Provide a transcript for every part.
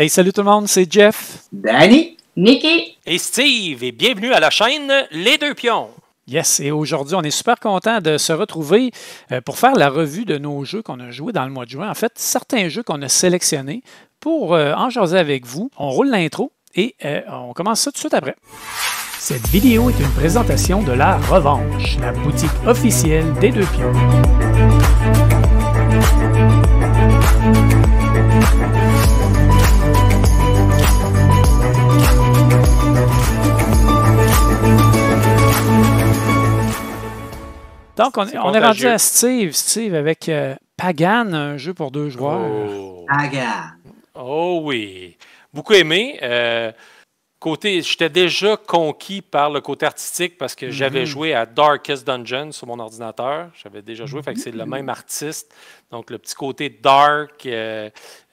Hey, salut tout le monde, c'est Jeff. Danny. Nikki. Et Steve, et bienvenue à la chaîne Les Deux Pions. Yes, et aujourd'hui, on est super content de se retrouver pour faire la revue de nos jeux qu'on a joués dans le mois de juin. En fait, certains jeux qu'on a sélectionnés pour en jaser avec vous. On roule l'intro et on commence ça tout de suite après. Cette vidéo est une présentation de La Revanche, la boutique officielle des Deux Pions. Donc, on est rendu à Steve avec Pagan, un jeu pour 2 joueurs. Oh. Pagan. Oh oui. Beaucoup aimé. J'étais déjà conquis par le côté artistique parce que j'avais joué à Darkest Dungeon sur mon ordinateur. J'avais déjà joué, fait que c'est le même artiste. Donc, le petit côté dark,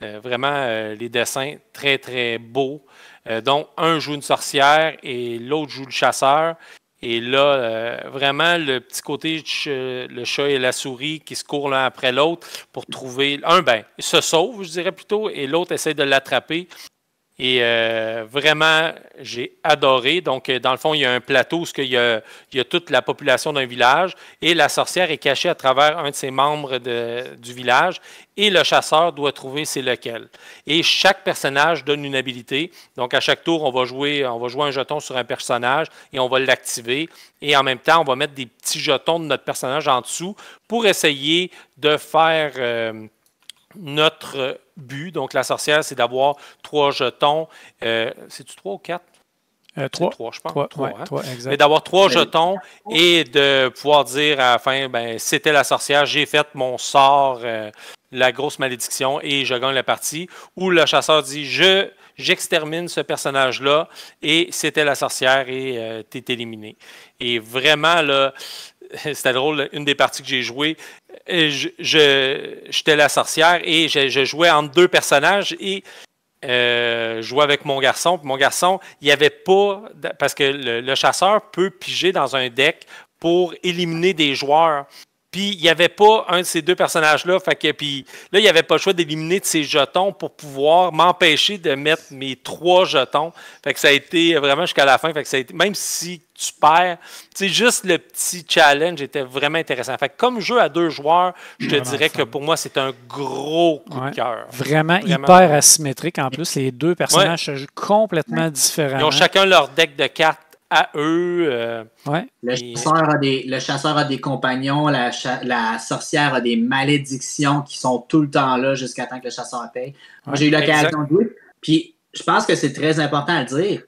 vraiment les dessins très, très beaux. Donc, un joue une sorcière et l'autre joue le chasseur. Et là, vraiment, le petit côté, le chat et la souris qui se courent l'un après l'autre pour trouver... Un, se sauve, je dirais plutôt, et l'autre essaie de l'attraper. Et vraiment, j'ai adoré. Donc, dans le fond, il y a un plateau où il y a toute la population d'un village et la sorcière est cachée à travers un de ses membres du village et le chasseur doit trouver c'est lequel. Et chaque personnage donne une habilité. Donc, à chaque tour, on va jouer un jeton sur un personnage et on va l'activer. Et en même temps, on va mettre des petits jetons de notre personnage en dessous pour essayer de faire... notre but, donc la sorcière, c'est d'avoir 3 jetons. C'est-tu 3 ou 4? 3. 3, je pense. 3, hein? 3, exact. Mais d'avoir 3 jetons et de pouvoir dire à la fin, c'était la sorcière, j'ai fait mon sort, la grosse malédiction, et je gagne la partie. Ou le chasseur dit, j'extermine ce personnage-là, et c'était la sorcière, et t'es éliminé. Et vraiment, là, c'était drôle, une des parties que j'ai jouées, j'étais la sorcière et je jouais entre 2 personnages et je jouais avec mon garçon. Puis mon garçon, il n'y avait pas... Parce que le chasseur peut piger dans un deck pour éliminer des joueurs. Puis il n'y avait pas un de ces 2 personnages-là. Puis là, il n'y avait pas le choix d'éliminer de ses jetons pour pouvoir m'empêcher de mettre mes 3 jetons. Fait que ça a été vraiment jusqu'à la fin. Fait que ça a été, même si tu perds, juste le petit challenge était vraiment intéressant. Fait que comme jeu à 2 joueurs, je te dirais que pour moi, c'est un gros coup de cœur. Vraiment hyper asymétrique. En plus, les 2 personnages se jouent complètement différemment. Ils ont chacun leur deck de cartes à eux. Le chasseur a des compagnons, la sorcière a des malédictions qui sont tout le temps là jusqu'à temps que le chasseur paye. Moi, j'ai eu l'occasion de jouer. Puis, je pense que c'est très important à dire.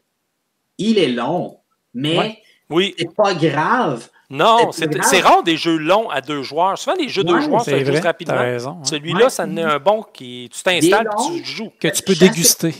Il est long, mais c'est pas grave. Non, c'est rare des jeux longs à 2 joueurs. Souvent, les jeux de 2 joueurs, ça joue rapidement. Raison, Celui-là, ça en est un bon qui tu t'installes et tu joues. Que tu peux déguster.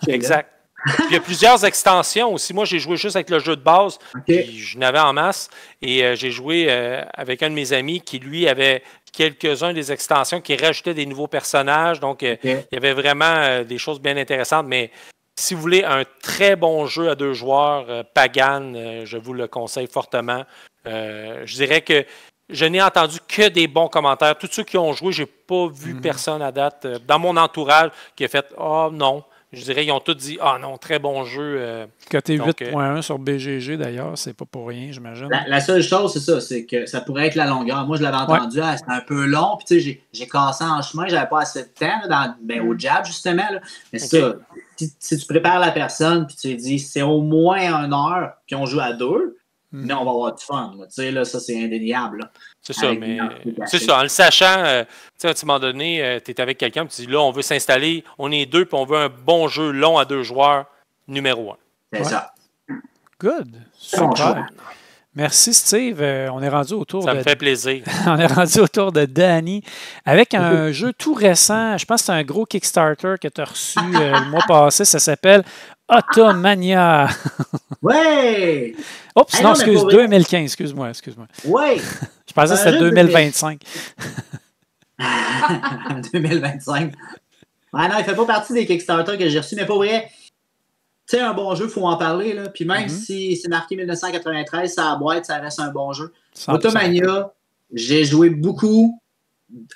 Exact. Puis il y a plusieurs extensions aussi. Moi, j'ai joué juste avec le jeu de base. Puis je n'avais en masse. Et j'ai joué avec un de mes amis qui, lui, avait quelques-uns des extensions qui rajoutaient des nouveaux personnages. Donc, il y avait vraiment des choses bien intéressantes. Mais si vous voulez un très bon jeu à 2 joueurs, Pagan, je vous le conseille fortement. Je dirais que je n'ai entendu que des bons commentaires. Tous ceux qui ont joué, je n'ai pas vu personne à date dans mon entourage qui a fait « Ah non ». Je dirais, ils ont tous dit « Ah non, très bon jeu. » Côté 8.1 sur BGG, d'ailleurs, c'est pas pour rien, j'imagine. La seule chose, c'est ça, c'est que ça pourrait être la longueur. Moi, je l'avais entendu, c'était un peu long, puis tu sais, j'ai cassé en chemin, j'avais pas assez de temps au jab, justement. Là. Mais ça, si tu prépares la personne, puis tu lui dis, c'est au moins 1 heure, puis on joue à 2, mais on va avoir du fun. Tu sais, là, ça, c'est indéniable. Là. C'est ça, mais c'est ça. En le sachant, tu sais, à un moment donné, tu es avec quelqu'un, puis tu dis là, on veut s'installer, on est 2, puis on veut un bon jeu long à 2 joueurs, numéro 1. C'est ça. Good. Super. Merci, Steve. On est rendu autour Ça me fait plaisir. On est rendu autour de Danny avec un jeu tout récent. Je pense que c'est un gros Kickstarter que tu as reçu le mois passé. Ça s'appelle Automania. Ouais! Oups, non, 2015. Excuse-moi. Ouais! Je pensais que c'était 2025. 2025. Ouais, non, il ne fait pas partie des Kickstarter que j'ai reçus, mais pour vrai, tu sais, un bon jeu, il faut en parler. Là. Puis même si c'est marqué 1993, ça boîte, ça reste un bon jeu. 100%. Automania, j'ai joué beaucoup.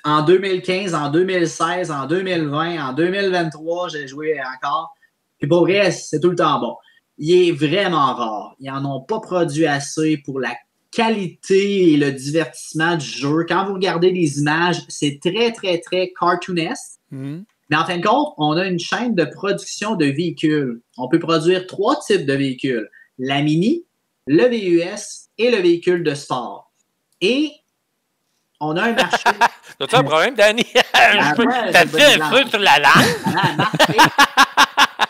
en 2015, en 2016, en 2020, en 2023, j'ai joué encore. Puis pour vrai, c'est tout le temps bon. Il est vraiment rare. Ils n'en ont pas produit assez pour la qualité et le divertissement du jeu. Quand vous regardez les images, c'est très, très, très cartoonesque. Mais en fin de compte, on a une chaîne de production de véhicules. On peut produire 3 types de véhicules. La Mini, le VUS et le véhicule de sport. Et on a un marché. T'as-tu un problème, Danny? T'as fait un feu sur la langue?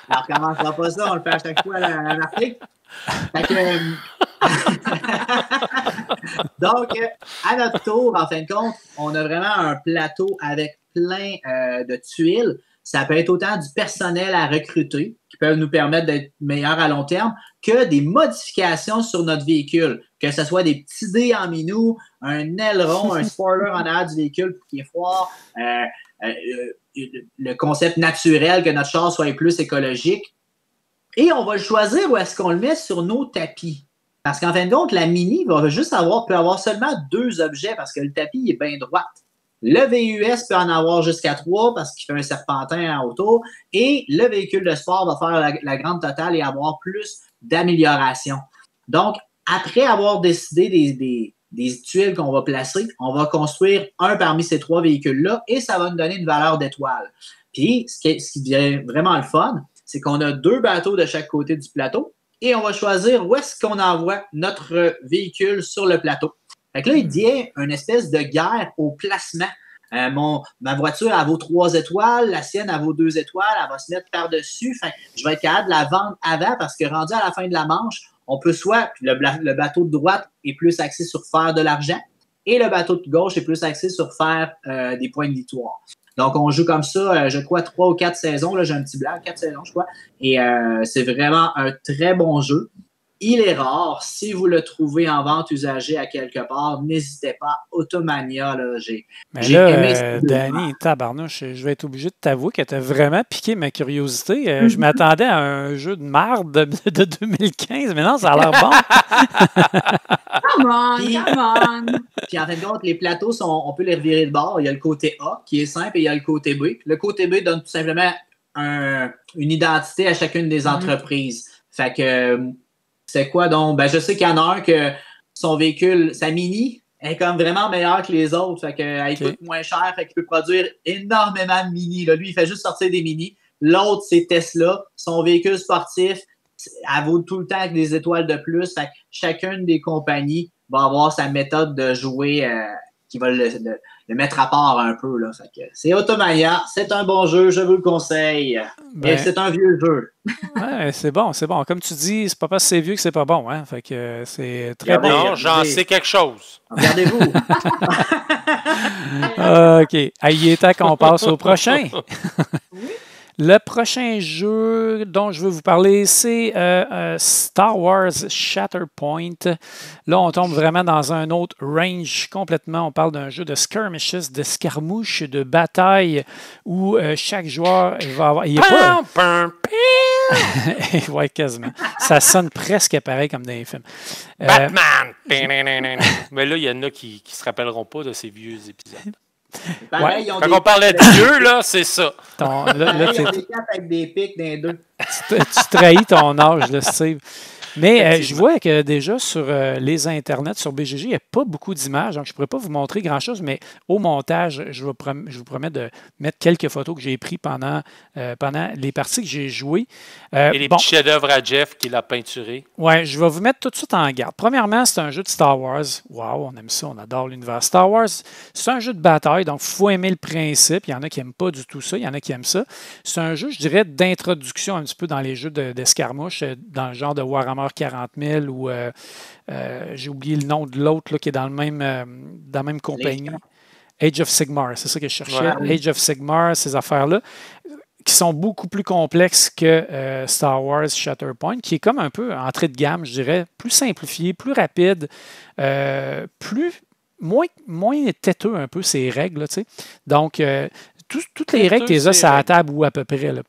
Alors, on ne commencera pas ça, on le fait à chaque fois à la marquée. Donc, à notre tour, en fin de compte, on a vraiment un plateau avec plein de tuiles. Ça peut être autant du personnel à recruter qui peuvent nous permettre d'être meilleurs à long terme que des modifications sur notre véhicule, que ce soit des petits dés en minou, un aileron, un spoiler en arrière du véhicule pour qu'il est froid, le concept naturel que notre char soit plus écologique. Et on va choisir où est-ce qu'on le met sur nos tapis. Parce qu'en fin de compte, la Mini peut avoir seulement 2 objets parce que le tapis est bien droit. Le VUS peut en avoir jusqu'à 3 parce qu'il fait un serpentin autour. Et le véhicule de sport va faire la grande totale et avoir plus d'amélioration. Donc, après avoir décidé des tuiles qu'on va placer, on va construire un parmi ces 3 véhicules-là et ça va nous donner une valeur d'étoile. Puis, ce qui devient vraiment le fun, c'est qu'on a 2 bateaux de chaque côté du plateau et on va choisir où est-ce qu'on envoie notre véhicule sur le plateau. Fait que là, il y a une espèce de guerre au placement. Ma voiture, elle vaut 3 étoiles, la sienne, elle vaut 2 étoiles, elle va se mettre par-dessus. Fait que je vais être capable de la vendre avant parce que rendu à la fin de la manche, on peut soit, le bateau de droite est plus axé sur faire de l'argent et le bateau de gauche est plus axé sur faire des points de victoire. Donc, on joue comme ça, je crois, 3 ou 4 saisons. Là, j'ai un petit blanc, 4 saisons, je crois. Et c'est vraiment un très bon jeu. Il est rare. Si vous le trouvez en vente usagée à quelque part, n'hésitez pas. Automania, là, j'ai aimé Danny, tabarnouche, je vais être obligé de t'avouer que tu as vraiment piqué ma curiosité. Je m'attendais à un jeu de marde de 2015, mais non, ça a l'air bon. Come on! Puis en fin de compte, les plateaux, on peut les revirer de bord. Il y a le côté A qui est simple et il y a le côté B. Le côté B donne tout simplement une identité à chacune des entreprises. Fait que c'est quoi donc? Ben, je sais qu'il y en a un que son véhicule, sa Mini, est comme vraiment meilleur que les autres. Fait qu'elle coûte moins cher, fait qu'il peut produire énormément de Mini. Là. Lui, il fait juste sortir des Mini. L'autre, c'est Tesla. Son véhicule sportif, elle vaut tout le temps avec des étoiles de plus. Fait que chacune des compagnies va avoir sa méthode de jouer qui va le mettre à part un peu. Là. Fait que c'est Automania. C'est un bon jeu, je vous le conseille. Et c'est un vieux jeu. Ouais, c'est bon, c'est bon. Comme tu dis, c'est pas parce que c'est vieux que c'est pas bon. Hein? Fait que c'est très bon. Non, j'en sais quelque chose. Regardez-vous. OK. Il est temps qu'on passe au prochain. Le prochain jeu dont je veux vous parler, c'est Star Wars Shatterpoint. Là, on tombe vraiment dans un autre range complètement. On parle d'un jeu de skirmishes, d'escarmouches, de bataille, où chaque joueur va avoir... Il est pas... ouais, quasiment. Ça sonne presque pareil comme dans les films. Batman! Mais là, il y en a qui ne se rappelleront pas de ces vieux épisodes. Pareil, Quand on parlait de vieux, là, c'est ça. Là, ils ont des capes avec des pics dans les deux. Tu trahis ton âge, là, Steve. Mais je vois que déjà sur les internets, sur BGG, il n'y a pas beaucoup d'images, donc je ne pourrais pas vous montrer grand-chose, mais au montage, je vous promets de mettre quelques photos que j'ai prises pendant les parties que j'ai jouées. Et les petits chefs-d'œuvre à Jeff qui l'a peinturé. Oui, je vais vous mettre tout de suite en garde. Premièrement, c'est un jeu de Star Wars. Wow, on aime ça, on adore l'univers Star Wars. C'est un jeu de bataille, donc il faut aimer le principe. Il y en a qui n'aiment pas du tout ça, il y en a qui aiment ça. C'est un jeu, je dirais, d'introduction un petit peu dans les jeux d'escarmouche, dans le genre de Warhammer 40 000 ou j'ai oublié le nom de l'autre qui est dans la même compagnie. Age of Sigmar, c'est ça que je cherchais. Ouais. Age of Sigmar, ces affaires-là, qui sont beaucoup plus complexes que Star Wars Shatterpoint, qui est comme un peu entrée de gamme, je dirais, plus simplifié, plus rapide, moins têteux un peu ces règles. Là, donc, toutes les règles, tu les as à la table ou à peu près. Là.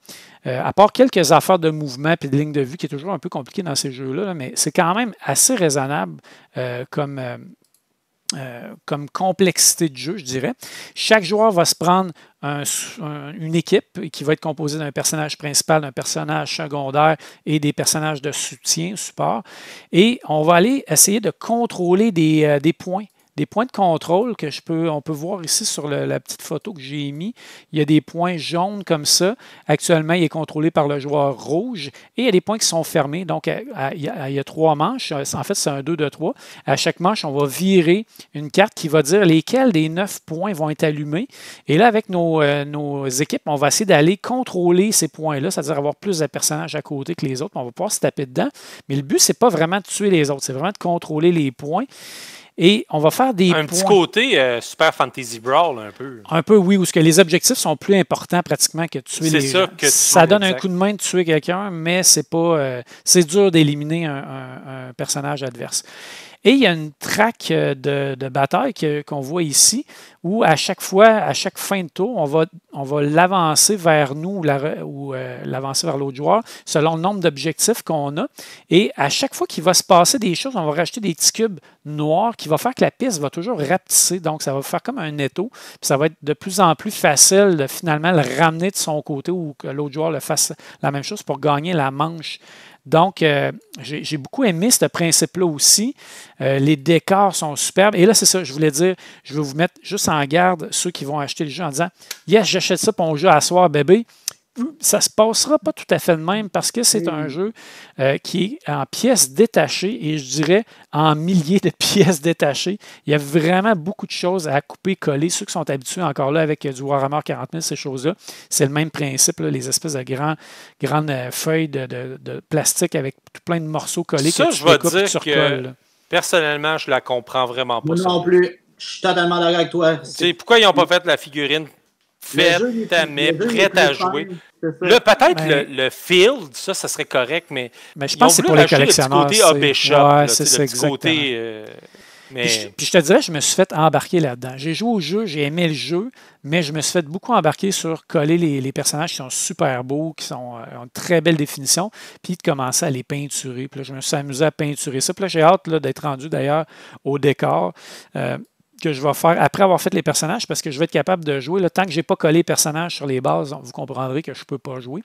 À part quelques affaires de mouvement et de ligne de vue qui est toujours un peu compliqué dans ces jeux-là, mais c'est quand même assez raisonnable comme comme complexité de jeu, je dirais. Chaque joueur va se prendre une équipe qui va être composée d'un personnage principal, d'un personnage secondaire et des personnages de soutien, support. Et on va aller essayer de contrôler des points. Des points de contrôle que on peut voir ici sur la petite photo que j'ai mis. Il y a des points jaunes comme ça. Actuellement, il est contrôlé par le joueur rouge. Et il y a des points qui sont fermés. Donc, il y a 3 manches. En fait, c'est un 2 de 3. À chaque manche, on va virer une carte qui va dire lesquels des 9 points vont être allumés. Et là, avec nos équipes, on va essayer d'aller contrôler ces points-là, c'est-à-dire avoir plus de personnages à côté que les autres. On va pouvoir se taper dedans. Mais le but, ce n'est pas vraiment de tuer les autres. C'est vraiment de contrôler les points. Et on va faire des Un petit côté Super Fantasy Brawl, un peu. Un peu, oui, où les objectifs sont plus importants pratiquement que de tuer les gens. Ça donne un coup de main de tuer quelqu'un, mais c'est pas, c'est dur d'éliminer un personnage adverse. Et il y a une track de bataille qu'on voit ici où à chaque fois, à chaque fin de tour, on va l'avancer vers nous ou l'avancer vers l'autre joueur selon le nombre d'objectifs qu'on a. Et à chaque fois qu'il va se passer des choses, on va rajouter des petits cubes noirs qui va faire que la piste va toujours rapetisser. Donc, ça va faire comme un étau. Puis ça va être de plus en plus facile de finalement le ramener de son côté ou que l'autre joueur le fasse la même chose pour gagner la manche. Donc, j'ai beaucoup aimé ce principe-là aussi. Les décors sont superbes. Et là, c'est ça, je voulais dire, je vais vous mettre juste en garde ceux qui vont acheter le jeu en disant « Yes, j'achète ça pour mon jeu à soir, bébé ». Ça ne se passera pas tout à fait de même parce que c'est un jeu qui est en pièces détachées et je dirais en milliers de pièces détachées. Il y a vraiment beaucoup de choses à couper, coller. Ceux qui sont habitués encore là avec du Warhammer 40 000, ces choses-là, c'est le même principe, là, les espèces de grandes feuilles de plastique avec tout plein de morceaux collés ça, que tu je vais découpes et tu recolles. Personnellement, je la comprends vraiment pas. Moi non plus. Je suis totalement d'accord avec toi. Pourquoi ils n'ont pas fait la figurine faite, prête à jouer? Là, peut-être le field, ça serait correct, mais je pense que c'est pour les collectionneurs. Le petit côté hobby shop, ouais, là, c'est ça, le petit côté... Puis je te dirais, je me suis fait embarquer là-dedans. J'ai joué au jeu, j'ai aimé le jeu, mais je me suis fait beaucoup embarquer sur coller les personnages qui sont super beaux, qui ont une très belle définition, puis de commencer à les peinturer. Puis là, je me suis amusé à peinturer ça. Puis là, j'ai hâte d'être rendu d'ailleurs au décor. Que je vais faire après avoir fait les personnages parce que je vais être capable de jouer. Là, tant que je n'ai pas collé les personnages sur les bases, vous comprendrez que je ne peux pas jouer.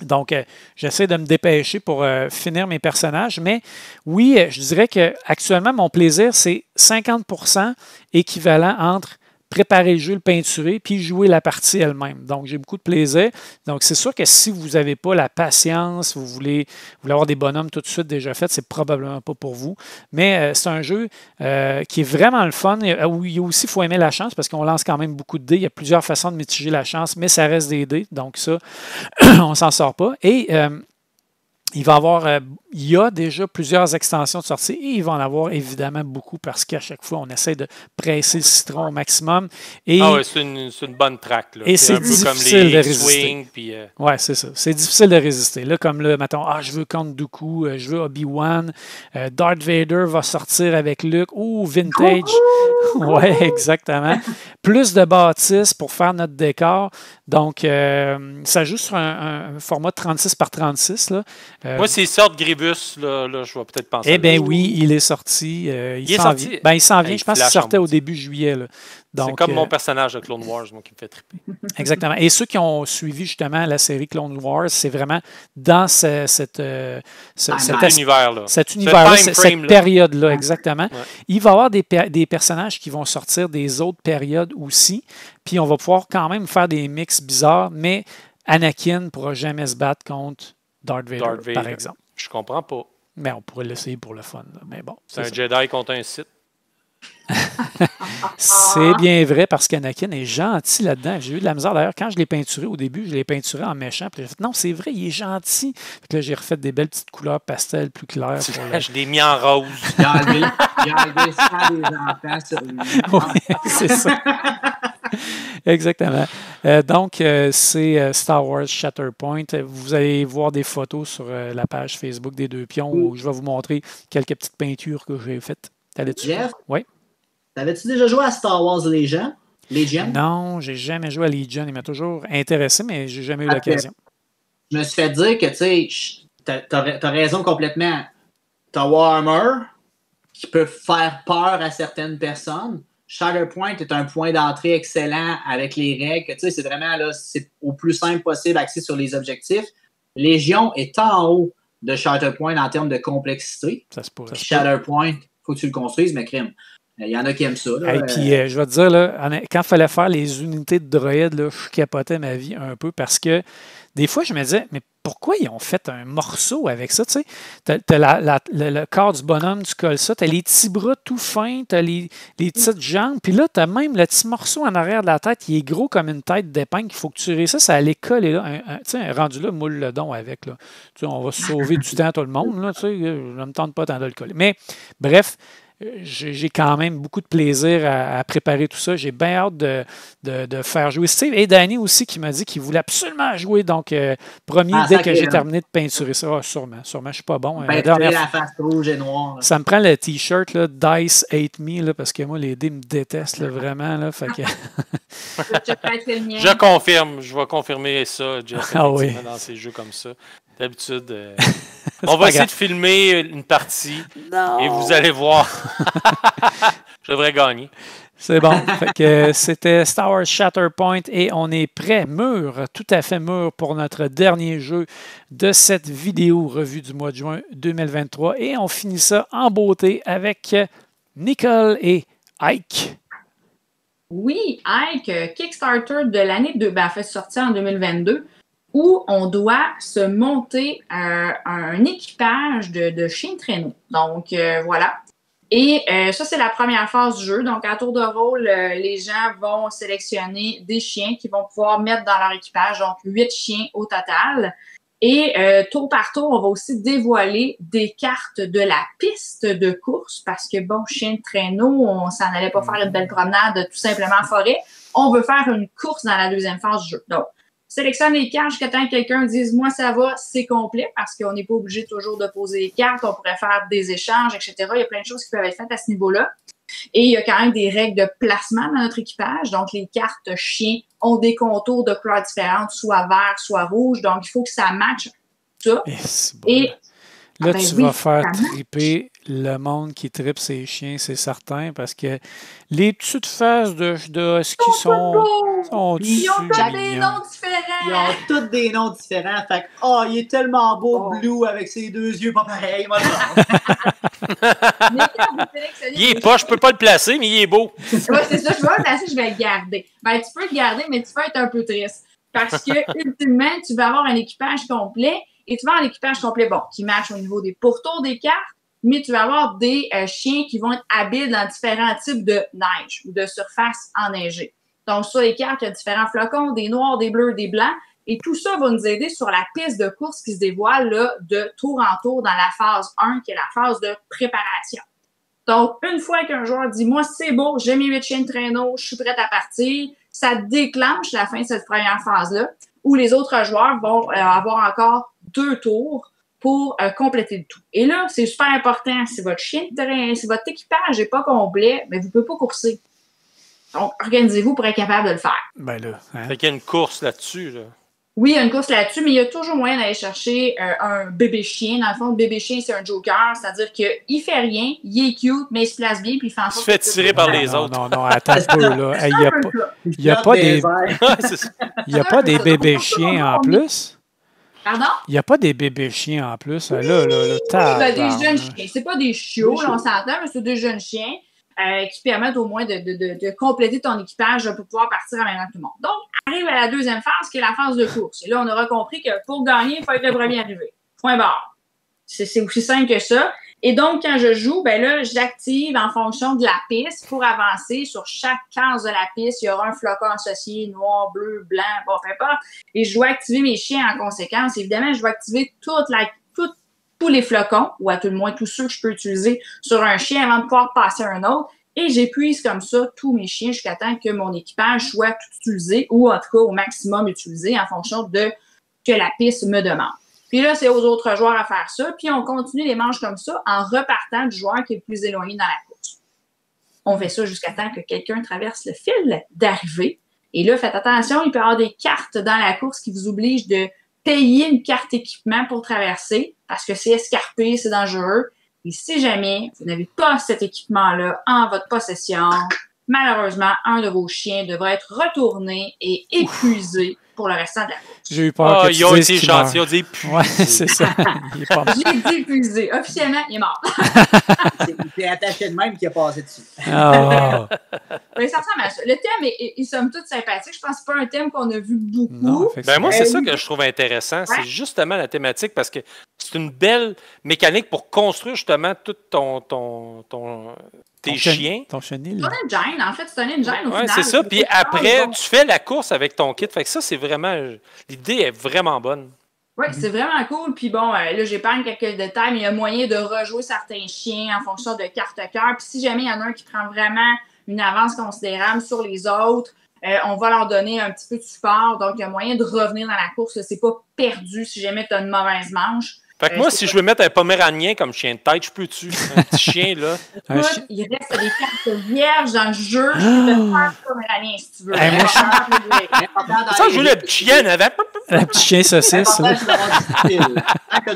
Donc, j'essaie de me dépêcher pour finir mes personnages. Mais oui, je dirais qu'actuellement, mon plaisir, c'est 50% équivalent entre préparer le jeu, le peinturer, puis jouer la partie elle-même. Donc, j'ai beaucoup de plaisir. Donc, c'est sûr que si vous n'avez pas la patience, vous voulez avoir des bonhommes tout de suite déjà faits, c'est probablement pas pour vous. Mais c'est un jeu qui est vraiment le fun. Où il y a aussi, il faut aimer la chance parce qu'on lance quand même beaucoup de dés. Il y a plusieurs façons de mitiger la chance, mais ça reste des dés. Donc, ça, on s'en sort pas. Et il y a déjà plusieurs extensions de sortie et il va en avoir évidemment beaucoup parce qu'à chaque fois, on essaie de presser le citron au maximum. Et, c'est une bonne track. Là. Et c'est difficile de résister. Oui, c'est ça. C'est difficile de résister. Là, comme là, mettons, je veux Count Dooku, je veux Obi-Wan, Darth Vader va sortir avec Luke, vintage. Oui, exactement. Plus de bâtisses pour faire notre décor. Donc, ça joue sur un format 36 par 36. Là. Moi, s'il sort de Grievous, là, je vais peut-être penser. Eh bien oui, il est sorti. Il s'en vient. Il s'en vient. Je pense qu'il sortait au début juillet. Là. C'est comme mon personnage de Clone Wars, moi, qui me fait triper. Exactement. Et ceux qui ont suivi justement la série Clone Wars, c'est vraiment dans cet univers-là. Cet univers-là, cette période-là, exactement. Ouais. Il va y avoir des personnages qui vont sortir des autres périodes aussi. Puis on va pouvoir quand même faire des mix bizarres, mais Anakin ne pourra jamais se battre contre Darth Vader, par exemple. Je comprends pas. Mais on pourrait l'essayer pour le fun. Là. Mais bon, c'est un Jedi contre un Sith. C'est bien vrai parce qu'Anakin est gentil là-dedans. J'ai eu de la misère. D'ailleurs, quand je l'ai peinturé au début, je l'ai peinturé en méchant. Puis j'ai fait non, c'est vrai, il est gentil. Puis là, j'ai refait des belles petites couleurs pastel plus claires. Je l'ai mis en rose. Il a enlevé ça des enfants. Oui, c'est ça. Exactement. Donc, c'est Star Wars Shatterpoint. Vous allez voir des photos sur la page Facebook des Deux Pions où je vais vous montrer quelques petites peintures que j'ai faites. Jeff? Oui. T'avais-tu déjà joué à Star Wars Legion? Non, j'ai jamais joué à Legion. Il m'a toujours intéressé, mais j'ai jamais eu l'occasion. Je me suis fait dire que, tu sais, t'as raison complètement. T'as Warhammer, qui peut faire peur à certaines personnes. Shatterpoint est un point d'entrée excellent avec les règles. Tu sais, c'est vraiment là, c'est au plus simple possible axé sur les objectifs. Légion est en haut de Shatterpoint en termes de complexité. Ça se pourrait. Shatterpoint, il faut que tu le construises, mais crime. Il y en a qui aiment ça. Là. Et puis, je vais te dire, là, quand il fallait faire les unités de droïdes, là, je capotais ma vie un peu parce que des fois, je me disais, mais pourquoi ils ont fait un morceau avec ça? Tu sais, t'as le corps du bonhomme, tu colles ça, t'as les petits bras tout fins, t'as les petites jambes, puis là, t'as même le petit morceau en arrière de la tête, il est gros comme une tête d'épingle, il faut que tu réussisses à aller coller là. Tu sais, rendu là, moule le don avec. Là. Tu sais, on va sauver du temps, tout le monde. Là, tu sais, je ne me tente pas tant de le coller. Mais bref, j'ai quand même beaucoup de plaisir à préparer tout ça. J'ai bien hâte de faire jouer Steve et Danny aussi qui m'a dit qu'il voulait absolument jouer. Donc, promis, dès que j'ai terminé de peinturer ça, sûrement, je ne suis pas bon. Peinturer la face rouge et noire. Là. Ça me prend le T-shirt là, Dice Hate Me là, parce que moi, les dés me détestent là, vraiment. Là, fait que... Je confirme. Je vais confirmer ça, Jeff, oui. dans ces jeux comme ça. D'habitude, on va essayer de filmer une partie et vous allez voir. Je devrais gagner. C'est bon. Fait que c'était Star Wars Shatterpoint et on est prêt, mûr, tout à fait mûr pour notre dernier jeu de cette vidéo revue du mois de juin 2023. Et on finit ça en beauté avec Nicole et Ike. Oui, Ike, Kickstarter de l'année fait sortir en 2022. Où on doit se monter un équipage de chiens de traîneau. Donc, voilà. Et ça, c'est la première phase du jeu. Donc, à tour de rôle, les gens vont sélectionner des chiens qu'ils vont pouvoir mettre dans leur équipage. Donc, 8 chiens au total. Et tour par tour, on va aussi dévoiler des cartes de la piste de course parce que, bon, chien de traîneau, on s'en allait pas faire une belle promenade tout simplement en forêt. On veut faire une course dans la deuxième phase du jeu. Donc, sélectionne les cartes jusqu'à temps que quelqu'un dise « Moi, ça va, c'est complet » parce qu'on n'est pas obligé toujours de poser les cartes. On pourrait faire des échanges, etc. Il y a plein de choses qui peuvent être faites à ce niveau-là. Et il y a quand même des règles de placement dans notre équipage. Donc, les cartes chiens ont des contours de couleurs différentes, soit vert, soit rouge. Donc, il faut que ça matche ça. Et là, tu vas faire triper le monde qui tripe ses chiens, c'est certain, parce que les petites faces de husky sont ils ont tous des noms différents. Ils ont tous des noms différents. Fait que, il est tellement beau, Blue, avec ses 2 yeux pas pareils. Il est pas, je peux pas le placer, mais il est beau. Oui, c'est ça, je vais le placer, je vais le garder. Ben, tu peux le garder, mais tu vas être un peu triste. Parce que, ultimement, tu vas avoir un équipage complet. Et tu vas avoir un équipage complet, qui match au niveau des pourtours des cartes, mais tu vas avoir des chiens qui vont être habiles dans différents types de neige ou de surface enneigée. Donc, sur les cartes, il y a différents flocons, des noirs, des bleus, des blancs. Et tout ça va nous aider sur la piste de course qui se dévoile là, de tour en tour dans la phase 1, qui est la phase de préparation. Donc, une fois qu'un joueur dit « Moi, c'est beau, j'ai mes 8 chiens de traîneau, je suis prête à partir », ça déclenche la fin de cette première phase-là, où les autres joueurs vont avoir encore 2 tours pour compléter le tout. Et là, c'est super important, si votre chien de terrain, si votre équipage n'est pas complet, mais vous ne pouvez pas courser. Donc, organisez-vous pour être capable de le faire. Ben là, Fait qu'il y a une course là-dessus, là. Oui, il y a une course là-dessus, mais il y a toujours moyen d'aller chercher un bébé chien. Dans le fond, le bébé chien, c'est un joker, c'est-à-dire qu'il fait rien, il est cute, mais il se place bien, puis il fait en sorte... Il se fait tirer par les autres. Non, attends un peu, là. Il n'y a pas des bébés chiens en plus? Pardon? Il n'y a pas des bébés chiens en plus. Oui, là, des jeunes chiens. C'est pas des chiots, là, on s'entend, mais c'est des jeunes chiens qui permettent au moins de compléter ton équipage pour pouvoir partir en même temps que tout le monde. Donc, arrive à la deuxième phase, qui est la phase de course. Et là, on aura compris que pour gagner, il faut être le premier arrivé. Point barre. C'est aussi simple que ça. Et donc, quand je joue, ben là, j'active en fonction de la piste pour avancer. Sur chaque case de la piste, il y aura un flocon associé, noir, bleu, blanc, bon, peu importe. Et je dois activer mes chiens en conséquence. Évidemment, je vais activer tous les flocons, ou à tout le moins tous ceux que je peux utiliser sur un chien avant de pouvoir passer à un autre. Et j'épuise comme ça tous mes chiens jusqu'à temps que mon équipage soit tout utilisé, ou en tout cas au maximum utilisé en fonction de ce que la piste me demande. Puis là, c'est aux autres joueurs à faire ça. Puis on continue les manches comme ça en repartant du joueur qui est le plus éloigné dans la course. On fait ça jusqu'à temps que quelqu'un traverse le fil d'arrivée. Et là, faites attention, il peut y avoir des cartes dans la course qui vous obligent de payer une carte équipement pour traverser parce que c'est escarpé, c'est dangereux. Et si jamais vous n'avez pas cet équipement-là en votre possession, malheureusement, un de vos chiens devrait être retourné et épuisé pour le restant de la course. J'ai eu peur que tu ils ont dises été qu'il gentils, ils meurt. ont dit épuisé. Ouais, c'est ça. Il est pas mort. J'ai dit épuisé. Officiellement, il est mort. C'est attaché de même qui a passé dessus. Ah. Mais ça ressemble à ça. Le thème est somme toute sympathique. Je pense que c'est pas un thème qu'on a vu beaucoup. Non, Ben moi, c'est ça que je trouve intéressant. C'est Ouais. justement la thématique parce que c'est une belle mécanique pour construire justement tout tes chiens. Ton chenil. C'est un engine, en fait, c'est un engine au Ouais, final. c'est ça. Puis après, bon. tu fais la course avec ton kit. Fait que ça, c'est vraiment. L'idée est vraiment bonne. Oui, c'est vraiment cool. Puis bon, là, j'épargne quelques détails, mais il y a moyen de rejouer certains chiens en fonction de carte-cœur. Puis si jamais il y en a un qui prend vraiment une avance considérable sur les autres, on va leur donner un petit peu de support. Donc, il y a moyen de revenir dans la course. C'est pas perdu si jamais tu as une mauvaise manche. Fait que moi, si je veux mettre un poméranien comme chien de tête, je peux-tu? Un petit chien, là. Écoute, il reste des cartes vierges dans le jeu. Je peux te faire comme Pomeranian si tu veux. Hey, moi, Ça, je veux le petit chien avant. Le petit chien saucisse. Là.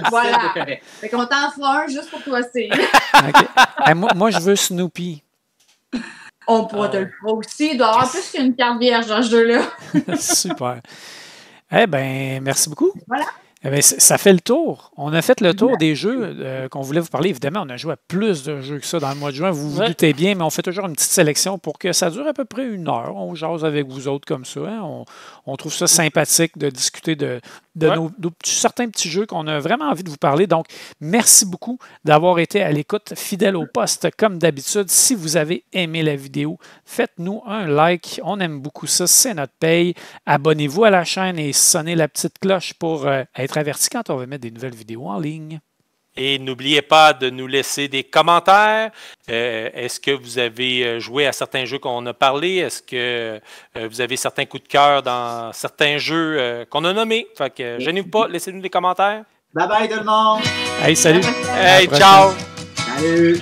Voilà. Fait qu'on t'en fera un juste pour toi, c'est. Okay. Hey, moi, je veux Snoopy. On pourra te le faire aussi. Il doit y avoir plus qu'une carte vierge dans ce jeu-là. Super. Eh bien, merci beaucoup. Voilà. Eh bien, ça fait le tour. On a fait le tour des jeux qu'on voulait vous parler. Évidemment, on a joué à plus de jeux que ça dans le mois de juin. Vous vous doutez bien, mais on fait toujours une petite sélection pour que ça dure à peu près 1 heure. On jase avec vous autres comme ça. Hein. On trouve ça sympathique de discuter de certains petits jeux qu'on a vraiment envie de vous parler. Donc, merci beaucoup d'avoir été à l'écoute, fidèle au poste comme d'habitude. Si vous avez aimé la vidéo, faites-nous un like. On aime beaucoup ça. C'est notre paye. Abonnez-vous à la chaîne et sonnez la petite cloche pour être averti quand on va mettre des nouvelles vidéos en ligne. Et n'oubliez pas de nous laisser des commentaires. Est-ce que vous avez joué à certains jeux qu'on a parlé? Est-ce que vous avez certains coups de cœur dans certains jeux qu'on a nommés? Fait que gênez-vous pas, laissez-nous des commentaires. Bye bye tout le monde. Hey, salut! Hey, ciao! Salut.